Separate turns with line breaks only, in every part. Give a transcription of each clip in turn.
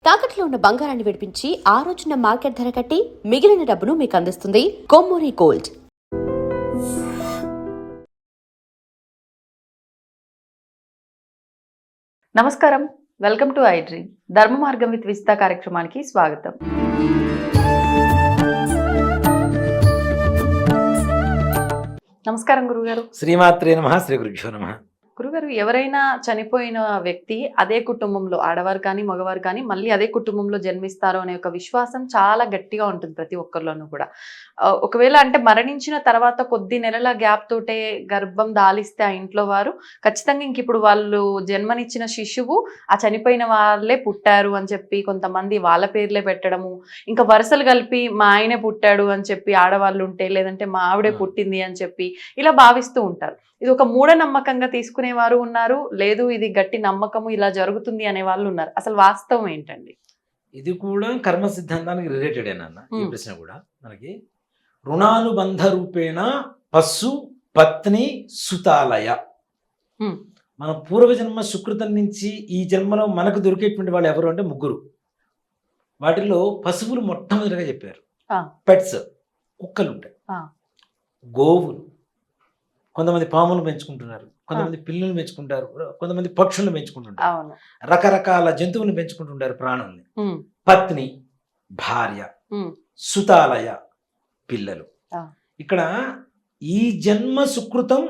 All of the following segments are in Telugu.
తాకట్లో ఉన్న బంగారాన్ని విడిపించి ఆ రోజున మార్కెట్ ధర కట్టి మిగిలిన డబ్బును మీకు అందిస్తుంది కొమ్మూరి గోల్డ్.
నమస్కారం, వెల్కమ్ టు ఐ డ్రీమ్. ధర్మ మార్గం విత్ విజిత కార్యక్రమానికి స్వాగతం. నమస్కారం గురుగారు.
శ్రీమాత్రే నమః. శ్రీ గురుభ్యో నమః.
గురుగారు, ఎవరైనా చనిపోయిన వ్యక్తి అదే కుటుంబంలో, ఆడవారు కానీ మగవారు కానీ, మళ్ళీ అదే కుటుంబంలో జన్మిస్తారు అనే ఒక విశ్వాసం చాలా గట్టిగా ఉంటుంది ప్రతి ఒక్కరిలోనూ కూడా. ఒకవేళ అంటే మరణించిన తర్వాత కొద్ది నెలల గ్యాప్ తోటే గర్భం దాలిస్తే ఆ ఇంట్లో వారు ఖచ్చితంగా ఇంక ఇప్పుడు వాళ్ళు జన్మనిచ్చిన శిశువు ఆ చనిపోయిన వాళ్ళే పుట్టారు అని చెప్పి కొంతమంది వాళ్ళ పేర్లే పెట్టడము, ఇంకా వరుసలు కలిపి మా ఆయనే పుట్టాడు అని చెప్పి ఆడవాళ్ళు ఉంటే, లేదంటే మా ఆవిడే పుట్టింది అని చెప్పి ఇలా భావిస్తూ ఉంటారు. ఇది ఒక మూఢనమ్మకంగా తీసుకునేవారు ఉన్నారు, లేదు ఇది గట్టి నమ్మకము ఇలా జరుగుతుంది అనే వాళ్ళు ఉన్నారు. అసలు వాస్తవం ఏంటండి?
ఇది కూడా కర్మ సిద్ధాంతానికి రిలేటెడ్ ఏనన్న ఈ ప్రశ్న కూడా. మనకి రుణానుబంధ రూపేణ పశు పత్ని సుతాలయ, మన పూర్వజన్మ సుకృతం నుంచి ఈ జన్మలో మనకు దొరికేటువంటి వాళ్ళు ఎవరు అంటే ముగ్గురు. వాటిల్లో పశువులు మొట్టమొదటిగా చెప్పారు. పెట్స్, కుక్కలు ఉంటాయి, గోవులు, కొంతమంది పాములు పెంచుకుంటున్నారు, కొంతమంది పిల్లులు పెంచుకుంటారు, కొంతమంది పక్షులను పెంచుకుంటుంటారు, రకరకాల జంతువులను పెంచుకుంటుంటారు ప్రాణుల్ని. పత్ని భార్య, సుతాలయ పిల్లలు. ఇక్కడ ఈ జన్మ సుకృతం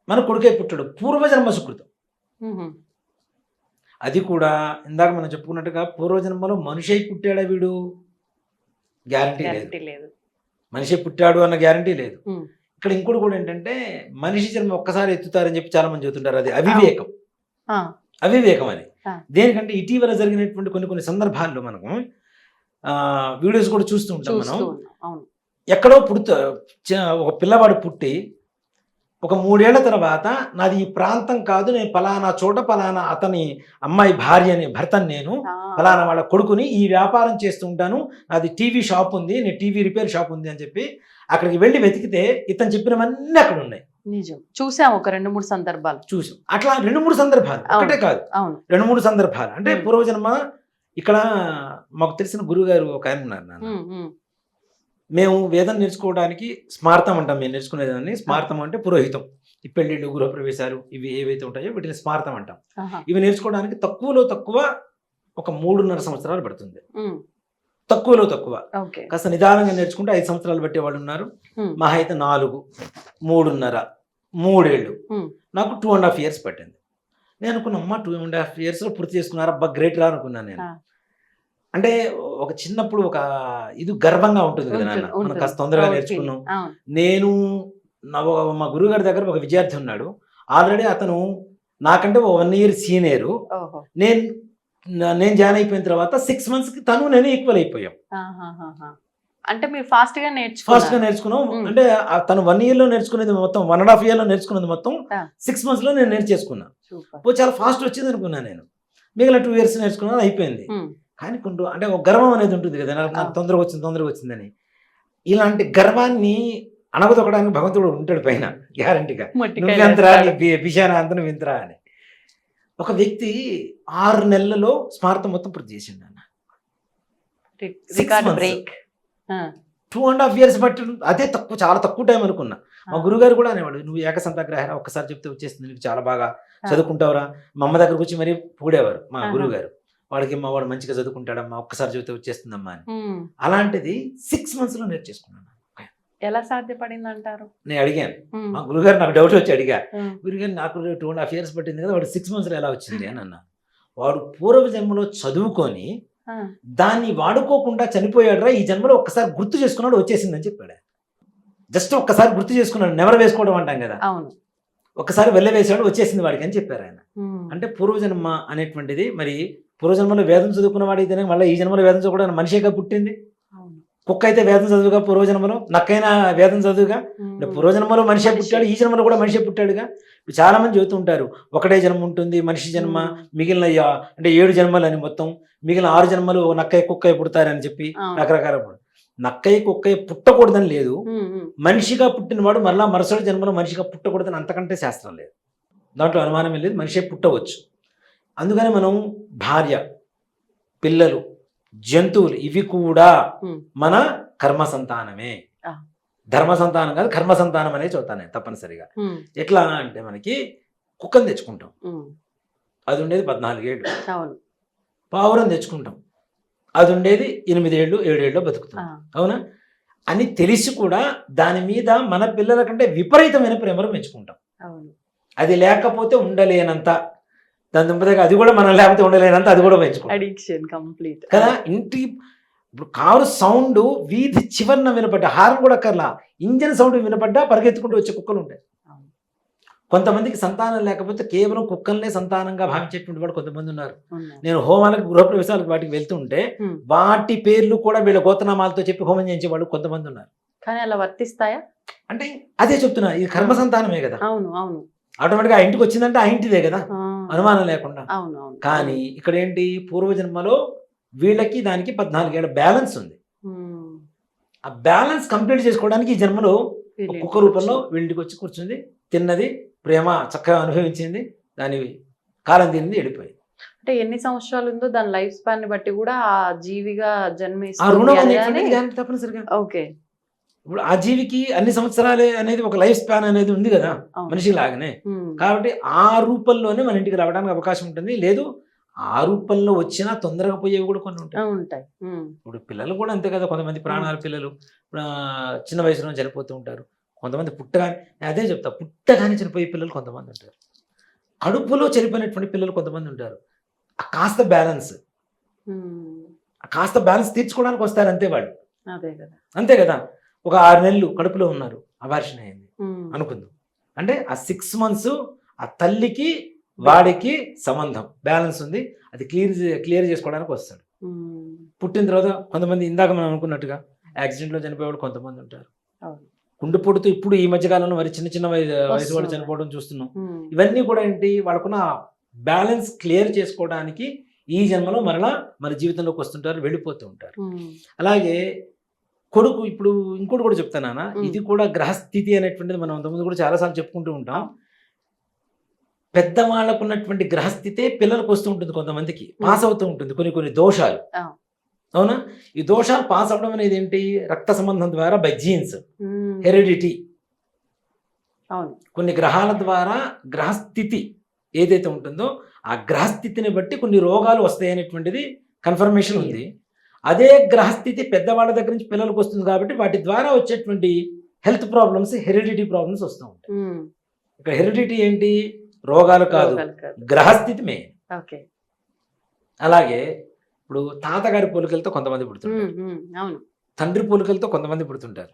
మన కొడుకే పుట్టాడు, పూర్వజన్మ సుకృతం. అది కూడా ఇందాక మనం చెప్పుకున్నట్టుగా పూర్వజన్మలో మనిషి పుట్టాడా వీడు, గ్యారంటీ లేదు. మనిషి పుట్టాడు అన్న గ్యారంటీ లేదు. ఇక్కడ ఇంకోటి కూడా ఏంటంటే మనిషి జన్మ ఒక్కసారి ఎత్తుతారని చెప్పి చాలా మంది చెబుతుంటారు. అది అవివేకం అని. దేనికంటే ఇటీవల జరిగినటువంటి కొన్ని సందర్భాల్లో మనకు వీడియోస్ కూడా చూస్తూ ఉంటాం మనం. ఎక్కడో ఒక పిల్లవాడు పుట్టి ఒక 3 ఏళ్ల తర్వాత నాది ఈ ప్రాంతం కాదు, నేను పలానా చోట పలానా అతని అమ్మాయి భర్తని, నేను పలానా వాళ్ళ కొడుకుని, ఈ వ్యాపారం చేస్తూ ఉంటాను, నాది టీవీ షాప్ ఉంది, నేను టీవీ రిపేర్ షాప్ ఉంది అని చెప్పి అక్కడికి వెళ్ళి వెతికితే ఇతను చెప్పినవన్నీ అక్కడ ఉన్నాయి.
నిజం, చూసాం ఒక 2-3 సందర్భాలు చూసాం.
అట్లా 2-3 సందర్భాలు, ఒకటే కాదు 2-3 సందర్భాలు. అంటే పూర్వజన్మ. ఇక్కడ మాకు తెలిసిన గురువు గారు ఒక ఆయన ఉన్నారు నాన్న. మేము వేదం నేర్చుకోవడానికి స్మార్థం అంటాం. మేము నేర్చుకునేదాన్ని స్మార్థం అంటే పురోహితం. ఈ పెళ్లిళ్ళు, గృహప్రవేశాలు ఇవి ఏవైతే ఉంటాయో వీటిని స్మార్థం అంటాం. ఇవి నేర్చుకోవడానికి తక్కువలో తక్కువ ఒక 3.5 సంవత్సరాలు పడుతుంది. తక్కువలో తక్కువ. కాస్త నిదానంగా నేర్చుకుంటే 5 సంవత్సరాలు పట్టే వాళ్ళు ఉన్నారు. మహా అయితే 4, 3.5, 3 ఏళ్ళు. నాకు 2.5 years పట్టింది. నేను అనుకున్నా, అమ్మ 2.5 years లో పూర్తి చేసుకున్నారు, అబ్బా గ్రేట్ రా అనుకున్నాను నేను. అంటే ఒక చిన్నప్పుడు ఒక ఇది గర్వంగా ఉంటుంది కదా నాన్న, మనం కాస్త తొందరగా నేర్చుకున్నాం. నేను మా గురువు గారి దగ్గర ఒక విద్యార్థి ఉన్నాడు. ఆల్రెడీ అతను నాకంటే 1 year సీనియరు. నేను జాయిన్ అయిపోయిన తర్వాత 6 months కి తను నేను ఈక్వల్ అయిపోయాం.
అంటే మీరు ఫాస్ట్ గా
నేర్చుకున్నాం. అంటే తను 1 year లో నేర్చుకునేది మొత్తం, 1.5 year లో నేర్చుకునేది మొత్తం 6 months లో నేను నేర్చేసుకున్నాను. చాలా ఫాస్ట్ వచ్చింది అనుకున్నాను నేను. మిగిలిన 2 years నేర్చుకున్నాను, అయిపోయింది. కానీ అంటే ఒక గర్వం అనేది ఉంటుంది కదా, నాకు తొందరగా వచ్చిందని. ఇలాంటి గర్వాన్ని అణగదొక్కడానికి భగవంతుడు ఉంటాడు పైన, గ్యారంటీగా. నువ్వెంతరా, బిషానా అంత నువ్వెంతరా అని. ఒక వ్యక్తి 6 నెలలలో స్మార్థం మొత్తం పూర్తి చేసిండు అన్న. 2.5 years బట్టి అదే తక్కువ, చాలా తక్కువ టైం అనుకున్నా. మా గురుగారు కూడా అనేవాడు, నువ్వు ఏకసంతాగ్రహ ఒక్కసారి చెప్తే వచ్చేస్తుంది, నీకు చాలా బాగా చదువుకుంటావురా. మా అమ్మ దగ్గరకు వచ్చి మరీ పూడేవారు మా గురుగారు. వాడికి వాడు మంచిగా చదువుకుంటాడమ్మా, ఒక్కసారి చదివితే వచ్చేస్తుందమ్మా అని. అలాంటిది 6 months లో నేర్చేసుకున్నాను.
ఎలా సాధ్యపడింది అంటారు?
నేను అడిగాను మా గురుగారు, నాకు డౌట్ వచ్చి అడిగా, గురుగారు నాకు 2.5 years పట్టింది కదా, వాడు 6 months లో ఎలా వచ్చింది అని అన్నా. వాడు పూర్వ జన్మలో చదువుకొని దాన్ని వాడుకోకుండా చనిపోయాడురా, ఈ జన్మలో ఒక్కసారి గుర్తు చేసుకున్నాడు, వచ్చేసిందని చెప్పాడు. జస్ట్ ఒక్కసారి గుర్తు చేసుకున్నాడు, నెవరు వేసుకోవడం అంటాం కదా, ఒక్కసారి వెళ్ళవేసాడు, వచ్చేసింది వాడికి అని చెప్పారు ఆయన. అంటే పూర్వజన్మ అనేటువంటిది, మరి పూర్వజన్మలో వేదం చదువుకున్న వాడితే మళ్ళీ ఈ జన్మలో వేదం చదువుకోవడానికి మనిషిగా పుట్టింది. కుక్క అయితే వేదం చదువుగా పూర్వజన్మలో, నక్కైనా వేదం చదువుగా. పూర్వజన్మలో మనిషి పుట్టాడు, ఈ జన్మలో కూడా మనిషి పుట్టాడుగా. చాలా మంది చెబుతుంటారు ఒకటే జన్మ ఉంటుంది, మనిషి జన్మ, మిగిలిన అంటే 7 జన్మలని, మొత్తం మిగిలిన 6 జన్మలు నక్కయ్య కుక్కయ్య పుడతారని చెప్పి రకరకాల. నక్కయ్య కుక్కయ్య పుట్టకూడదని లేదు, మనిషిగా పుట్టినవాడు మరలా మరుసటి జన్మలో మనిషిగా పుట్టకూడదని అంతకంటే శాస్త్రం లేదు. దాంట్లో అనుమానమే లేదు, మనిషి పుట్టవచ్చు. అందుకని మనం భార్య, పిల్లలు, జంతువులు ఇవి కూడా
ఉమ్,
మన కర్మ సంతానమే.
ఆ.
ధర్మ సంతానం కాదు, కర్మ సంతానం అనేది చదువుతాను నేను తప్పనిసరిగా.
ఉమ్,
ఎట్లా అంటే మనకి కుక్కను తెచ్చుకుంటాం,
ఉమ్,
అది ఉండేది 14 ఏళ్ళు.
అవును.
పావురం తెచ్చుకుంటాం, అది ఉండేది 8 ఏళ్ళు 7 ఏళ్ళు బతుకుతాం.
ఆ,
అవునా అని తెలిసి కూడా దాని మీద మన పిల్లల కంటే విపరీతమైన ప్రేమను పెంచుకుంటాం.
అవును.
అది లేకపోతే ఉండలేనంత, దాని దుంపదగా అది కూడా మనం లేకపోతే ఉండలేనంత అది కూడా పెంచుకుంటాం
అడిక్షన్ కంప్లీట్
కదా. ఇంటి ఇప్పుడు కారు సౌండ్ వీధి చివరన వినపడ్డా, హార్న్ కూడా అక్కర్లా, ఇంజన్ సౌండ్ వినపడ్డా పరిగెత్తుకుంటూ వచ్చే కుక్కలు ఉంటాయి. కొంతమందికి సంతానం లేకపోతే కేవలం కుక్కల్నే సంతానంగా భావించేటువంటి వాడు కొంతమంది ఉన్నారు. నేను హోమాలకు గృహప్రవేశాలకు వాటికి వెళ్తుంటే వాటి పేర్లు కూడా వీళ్ళ గోత్రనామాలతో చెప్పి హోమం చేయించే వాళ్ళు కొంతమంది ఉన్నారు.
కానీ అలా వర్తిస్తాయా
అంటే అదే చెప్తున్నా, ఇది కర్మ సంతానమే కదా.
అవును అవును.
ఆటోమేటిక్గా ఆ ఇంటికి వచ్చిందంటే ఆ ఇంటిదే కదా, అనుమానం లేకుండా.
అవును అవును.
కానీ ఇక్కడ ఏంటి, పూర్వజన్మలో వీళ్ళకి దానికి 14 ఏళ్ళ బ్యాలెన్స్ ఉంది. ఆ బ్యాలెన్స్ కంప్లీట్ చేసుకోవడానికి ఈ జన్మలో ఒక్కొక్క రూపంలో వీళ్ళకి వచ్చి కూర్చుంది, తిన్నది, ప్రేమ చక్కగా అనుభవించింది, దాని కాలం తీరింది, వెళ్ళిపోయింది.
అంటే ఎన్ని సంవత్సరాలు ఉందో దాని లైఫ్ స్పాన్ ని బట్టి కూడా ఆ జీవిగా
ఆ రుణం
జన్మిస్తుంది
అనేటువంటిది దానికి తప్పనిసరిగా.
ఓకే.
ఇప్పుడు ఆ జీవికి అన్ని సంవత్సరాలే అనేది ఒక లైఫ్ స్పాన్ అనేది ఉంది కదా మనిషి లాగానే. కాబట్టి ఆ రూపంలోనే మన ఇంటికి రావడానికి అవకాశం ఉంటుంది. లేదు ఆ రూపంలో వచ్చినా తొందరగా పోయేవి కూడా కొన్ని ఉంటాయి.
ఉంటాయి.
ఇప్పుడు పిల్లలు కూడా అంతే కదా, కొంతమంది ప్రాణాల పిల్లలు చిన్న వయసులో చనిపోతూ ఉంటారు. కొంతమంది పుట్టగానే, అదే చెప్తా, పుట్టగానే చనిపోయే పిల్లలు కొంతమంది ఉంటారు, కడుపులో చనిపోయినటువంటి పిల్లలు కొంతమంది ఉంటారు. ఆ కాస్త బ్యాలెన్స్, ఆ కాస్త బ్యాలెన్స్ తీర్చుకోవడానికి వస్తారు అంతే వాళ్ళు.
అదే కదా,
అంతే కదా. ఒక 6 నెలలు కడుపులో ఉన్నారు, అబార్షన్ అయింది అనుకుందాం, అంటే ఆ 6 months ఆ తల్లికి వాడికి సంబంధం బ్యాలెన్స్ ఉంది, అది క్లియర్ చేసుకోవడానికి వస్తాడు. పుట్టిన తర్వాత కొంతమంది ఇందాక మనం అనుకున్నట్టుగా యాక్సిడెంట్లో చనిపోయేవాడు కొంతమంది ఉంటారు. గుండెపోటుతో ఇప్పుడు ఈ మధ్యకాలంలో మరి చిన్న చిన్న వయసు వాళ్ళు చనిపోవడం చూస్తున్నాం. ఇవన్నీ కూడా ఏంటి, వాళ్ళకున్న బ్యాలెన్స్ క్లియర్ చేసుకోవడానికి ఈ జన్మలో మరలా మన జీవితంలోకి వస్తుంటారు, వెళ్ళిపోతూ ఉంటారు. అలాగే కొడుకు, ఇప్పుడు ఇంకోటి కూడా చెప్తానా, ఇది కూడా గ్రహస్థితి అనేటువంటిది మనం అంతకుముందు కూడా చాలాసార్లు చెప్పుకుంటూ ఉంటాం. పెద్దవాళ్ళకు ఉన్నటువంటి గ్రహస్థితే పిల్లలకు వస్తూ ఉంటుంది, కొంతమందికి పాస్ అవుతూ ఉంటుంది కొన్ని దోషాలు. అవునా, ఈ దోషాలు పాస్ అవడం అనేది ఏంటి, రక్త సంబంధం ద్వారా, బై జీన్స్, హెరిడిటీ. కొన్ని గ్రహాల ద్వారా గ్రహస్థితి ఏదైతే ఉంటుందో ఆ గ్రహస్థితిని బట్టి కొన్ని రోగాలు వస్తాయి అనేటువంటిది కన్ఫర్మేషన్ ఉంది. అదే గ్రహస్థితి పెద్దవాళ్ళ దగ్గర నుంచి పిల్లలకు వస్తుంది కాబట్టి వాటి ద్వారా వచ్చేటువంటి హెల్త్ ప్రాబ్లమ్స్, హెరిడిటీ ప్రాబ్లమ్స్ వస్తూ ఉంటాయి. ఇక్కడ హెరిడిటీ ఏంటి, రోగాలు కాదు, గ్రహస్థితి మెయిన్. అలాగే ఇప్పుడు తాతగారి పోలికలతో కొంతమంది పుడుతుంటారు, తండ్రి పోలికలతో కొంతమంది పుడుతుంటారు.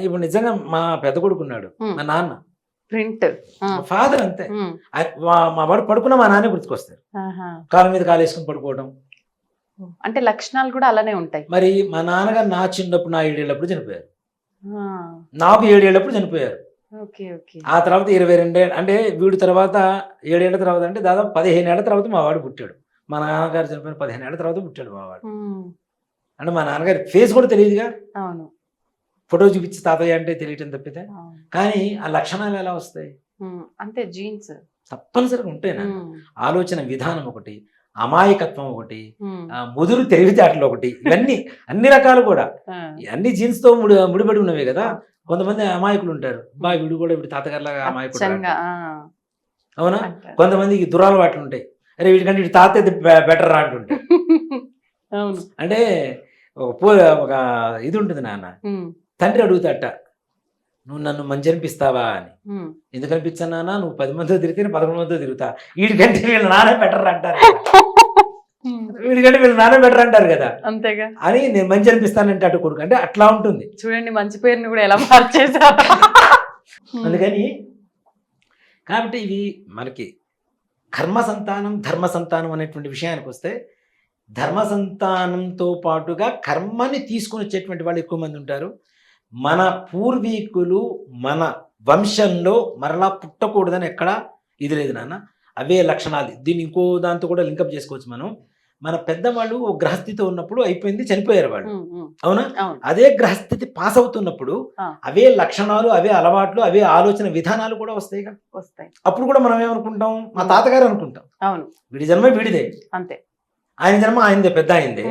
ఇప్పుడు నిజంగా మా పెద్ద కొడుకు ఉన్నాడు, మా నాన్న
ప్రింట్,
ఫాదర్ అంతే. మా వాడు పడుకున్న మా నాన్నే గుర్తుకొస్తారు, కాళ్ళ మీద కాలు వేసుకుని పడుకోవడం.
అంటే లక్షణాలు కూడా అలానే ఉంటాయి.
మరి మా నాన్నగారు నా చిన్నప్పుడు, నా 7 ఏళ్ళప్పుడు చనిపోయారు, నాకు 7 ఏళ్ళప్పుడు చనిపోయారు. ఆ తర్వాత 22 ఏళ్ళు, అంటే వీడి తర్వాత 7 ఏళ్ల తర్వాత, అంటే దాదాపు 15 ఏళ్ల తర్వాత మా వాడు పుట్టాడు. మా నాన్నగారు చనిపోయిన 15 ఏళ్ల తర్వాత పుట్టాడు మా వాడు. అంటే మా నాన్నగారి ఫేస్ కూడా తెలియదుగా, ఫోటో చూపించి తాతయ్య అంటే తెలియటం తప్పితే. కానీ ఆ లక్షణాలు ఎలా వస్తాయి
అంటే జీన్స్
తప్పనిసరిగా ఉంటాయి. ఆలోచన విధానం ఒకటి, అమాయకత్వం ఒకటి, ముదురు తెలివితేటలు ఒకటి, ఇవన్నీ అన్ని రకాలు కూడా అన్ని జీన్స్ తో ముడిపడి ఉన్నవే కదా. కొంతమంది అమాయకులు ఉంటారు, వీడు కూడా వీడి తాతగారిలాగా అమాయకుడు, అవునా. కొంతమందికి దురలవాట్లు ఉంటాయి, అరే వీడికంటే వీడి తాత బెటర్ రా అంటుంటే. అంటే ఒక ఇది ఉంటుంది, నాన్న తండ్రి అడుగుతాట, నువ్వు నన్ను మంచి అనిపిస్తావా అని. ఎందుకు అనిపించాను నాన్న, నువ్వు 10 మందితో తిరిగితే 11 మందితో తిరుగుతా, వీడికంటే వీళ్ళ నానే బెటర్ అంటారు, వీడికంటే వీళ్ళ నానే బెటర్ అంటారు కదా, అంతేగా అని నేను మంచి అనిపిస్తానంటే అటు కొడుకు. అంటే అట్లా ఉంటుంది.
చూడండి మంచి పేరుని కూడా ఎలా మార్చేసారు.
అందుకని కాబట్టి ఇవి మనకి కర్మ సంతానం, ధర్మ సంతానం అనేటువంటి విషయానికి వస్తే, ధర్మ సంతానంతో పాటుగా కర్మని తీసుకుని వచ్చేటువంటి వాళ్ళు ఎక్కువ మంది ఉంటారు. మన పూర్వీకులు మన వంశంలో మరలా పుట్టకూడదని ఎక్కడ ఇది లేదు నాన్న, అవే లక్షణాలు. దీన్ని ఇంకో దాంతో కూడా లింకప్ చేసుకోవచ్చు మనం. మన పెద్దవాళ్ళు ఓ గ్రహస్థితి ఉన్నప్పుడు అయిపోయింది, చనిపోయారు వాళ్ళు, అవునా. అదే గ్రహస్థితి పాస్ అవుతున్నప్పుడు అవే లక్షణాలు, అవే అలవాట్లు, అవే ఆలోచన విధానాలు కూడా వస్తాయి. అప్పుడు కూడా మనం ఏమనుకుంటాం, మా తాతగారు అనుకుంటాం, వీడి జన్మ వీడిదే, అంతే. ఆయన జన్మ ఆయనదే, పెద్ద ఆయనదే.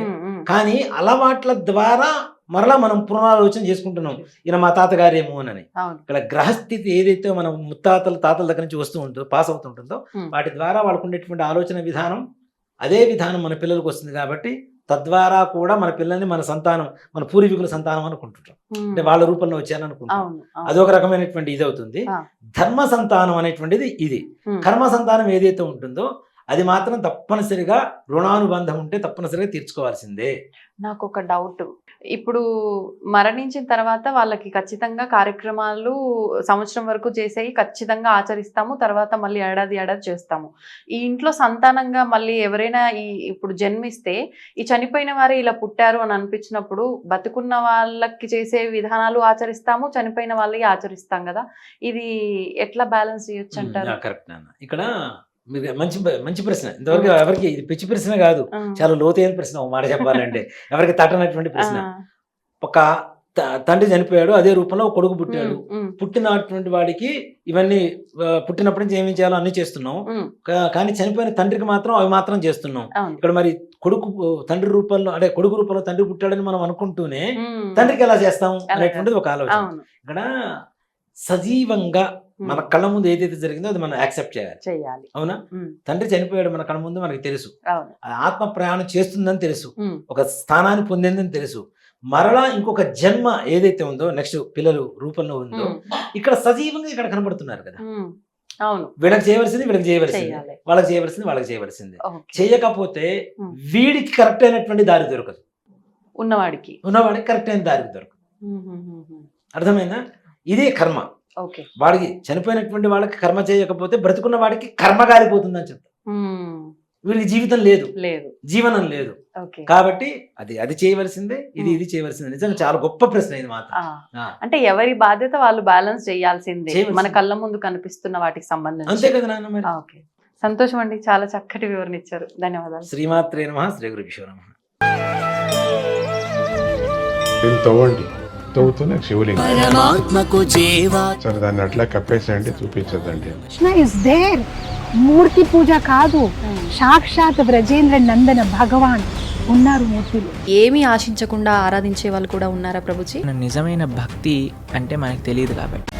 కానీ అలవాట్ల ద్వారా మరలా మనం పునరాలోచన చేసుకుంటున్నాం, ఈయన మా తాతగారేమో అని. ఇక్కడ గ్రహస్థితి ఏదైతే మనం తాతల దగ్గర నుంచి వస్తూ ఉంటుందో, పాస్ అవుతుంటుందో, వాటి ద్వారా వాళ్ళకు ఉండేటువంటి ఆలోచన విధానం అదే విధానం మన పిల్లలకు వస్తుంది. కాబట్టి తద్వారా కూడా మన పిల్లల్ని మన సంతానం, మన పూర్వీకుల సంతానం అనుకుంటుంటాం, అంటే వాళ్ళ రూపంలో వచ్చారని అనుకుంటాం. అదొక రకమైనటువంటి ఇది అవుతుంది. ధర్మ సంతానం అనేటువంటిది ఇది. కర్మ సంతానం ఏదైతే ఉంటుందో అది మాత్రం తప్పనిసరిగా రుణానుబంధం ఉంటే తప్పనిసరిగా తీర్చుకోవాల్సిందే.
నాకు ఒక డౌట్, ఇప్పుడు మరణించిన తర్వాత వాళ్ళకి ఖచ్చితంగా కార్యక్రమాలు సంవత్సరం వరకు చేసేవి ఖచ్చితంగా ఆచరిస్తాము, తర్వాత మళ్ళీ ఏడాది చేస్తాము. ఈ ఇంట్లో సంతానంగా మళ్ళీ ఎవరైనా ఇప్పుడు జన్మిస్తే ఈ చనిపోయిన వారే ఇలా పుట్టారు అని అనిపించినప్పుడు బతుకున్న వాళ్ళకి చేసే విధానాలు ఆచరిస్తాము, చనిపోయిన వాళ్ళకి ఆచరిస్తాం కదా, ఇది ఎట్లా బ్యాలెన్స్ చేయొచ్చు అంటారు?
కరెక్ట్ నాన్న. ఇక్కడ మంచి ప్రశ్న. ఇంతవరకు ఎవరికి ఇది పిచ్చి ప్రశ్న కాదు, చాలా లోతైన ప్రశ్న. ఒక మాట చెప్పాలంటే ఎవరికి తట్టనటువంటి ప్రశ్న. ఒక తండ్రి చనిపోయాడు, అదే రూపంలో ఒక కొడుకు పుట్టాడు. పుట్టినటువంటి వాడికి ఇవన్నీ పుట్టినప్పటి నుంచి ఏమేం చేయాలో అన్ని చేస్తున్నాం, కానీ చనిపోయిన తండ్రికి మాత్రం అవి మాత్రం చేస్తున్నాం. ఇక్కడ మరి తండ్రి రూపంలో, అంటే కొడుకు రూపంలో తండ్రి పుట్టాడని మనం అనుకుంటూనే తండ్రికి ఎలా చేస్తాం అనేటువంటిది ఒక ఆలోచన. ఇక్కడ సజీవంగా మన కళ్ళ ముందు ఏదైతే జరిగిందో అది మనం యాక్సెప్ట్ చేయాలి. అవునా? తండ్రి చనిపోయాడు మన కళ్ళ ముందు, మనకి తెలుసు, ఆత్మ ప్రయాణం చేస్తుందని తెలుసు, ఒక స్థానాన్ని పొందిందని తెలుసు. మరలా ఇంకొక జన్మ ఏదైతే ఉందో నెక్స్ట్ పిల్లలు రూపంలో ఉందో ఇక్కడ సజీవంగా ఇక్కడ కనబడుతున్నారు కదా.
అవును,
వీళ్ళకి చేయవలసింది వీళ్ళకి చేయవలసింది, వాళ్ళకి చేయవలసింది వాళ్ళకి చేయవలసింది. చేయకపోతే వీడికి కరెక్ట్ అయినటువంటి దారి దొరకదు, ఉన్నవాడికి కరెక్ట్ అయిన దారి దొరకదు. అర్థమైందా? ఇదే కర్మ. వాడికి చనిపోయినటువంటి వాళ్ళకి కర్మ చేయకపోతే బ్రతుకున్న వాడికి కర్మ గాలిపోతుందని చెప్తా. వీళ్ళకి జీవితం లేదు, జీవనం లేదు. కాబట్టి అది చేయవలసిందే, ఇది చేయవలసిందే. నిజంగా చాలా గొప్ప ప్రశ్న ఇది మాత్రం.
అంటే ఎవరి బాధ్యత వాళ్ళు బ్యాలెన్స్ చేయాల్సిందే, మన కళ్ళ ముందు కనిపిస్తున్న వాటికి సంబంధించి.
అంతే కదా నాన్న మరి.
సంతోషం అండి, చాలా చక్కటి వివరణ ఇచ్చారు. ధన్యవాదాలు.
శ్రీమాత్రే నమః. శ్రీ గురుభ్యో నమః.
తవ్వుతూనే శివలింగం సరే, దాన్ని అట్లా కప్పేసేయండి, చూపించదండి.
మూర్తి పూజ కాదు, సాక్షాత్ బ్రజేంద్ర నందన భగవాన్ ఉన్నారు మూర్తిలో.
ఏమీ ఆశించకుండా ఆరాధించే వాళ్ళు కూడా ఉన్నారా ప్రభుజీ?
నిజమైన భక్తి అంటే మనకు తెలియదు కాబట్టి